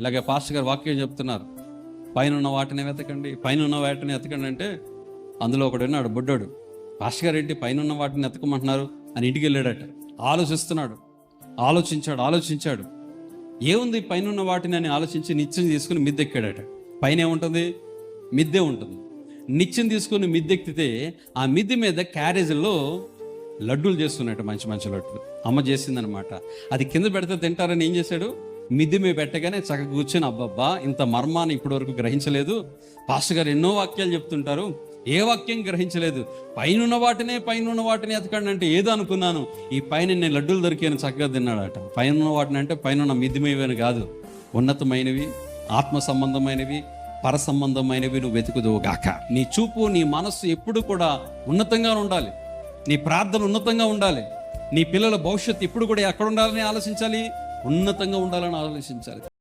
ఇలాగే పాస్టర్ గారు వాక్యం చెప్తున్నారు, పైన ఉన్న వాటిని వెతకండి, పైన ఉన్న వాటిని వెతకండి అంటే అందులో ఒకడు ఉన్నాడు బుడ్డోడు. పాస్టర్ గారు ఏంటి పైన ఉన్న వాటిని వెతకమంటున్నారు అని ఇంటికి వెళ్ళాడట. ఆలోచిస్తున్నాడు, ఆలోచించాడు. ఏముంది పైన ఉన్న వాటిని అని ఆలోచించి నిత్యం తీసుకుని మిద్దెక్కాడట. పైన ఏముంటుంది? మిద్దె ఉంటుంది. నిత్యం తీసుకుని మిద్దెక్కితే ఆ మిద్దె మీద క్యారేజీల్లో లడ్డూలు చేస్తున్నట్టు, మంచి మంచి లడ్డూలు అమ్మ చేసిందనమాట. అది కింద పెడితే తింటారని ఏం చేశాడు, మిద్దె మీద పెట్టగానే చక్కగా కూర్చొని, అబ్బబ్బా ఇంత మర్మాన్ని ఇప్పటి వరకు గ్రహించలేదు. పాస్టర్ గారు ఎన్నో వాక్యాలు చెప్తుంటారు, ఏ వాక్యం గ్రహించలేదు. పైన వాటిని ఎతకండి అంటే ఏదో అనుకున్నాను, ఈ పైన నేను లడ్డూలు దొరికాను చక్కగా తిన్నాడట. పైన వాటిని అంటే పైన మిద్దె మీవని కాదు, ఉన్నతమైనవి, ఆత్మ సంబంధమైనవి, పర సంబంధమైనవి నువ్వు వెతుకుదువుగాక. నీ చూపు, నీ మనస్సు ఎప్పుడు కూడా ఉన్నతంగా ఉండాలి. నీ ప్రార్థన ఉన్నతంగా ఉండాలి. నీ పిల్లల భవిష్యత్తు ఎప్పుడు కూడా ఎక్కడ ఉండాలని ఆలోచించాలి, ఉన్నతంగా ఉండాలని ఆలోచించాలి.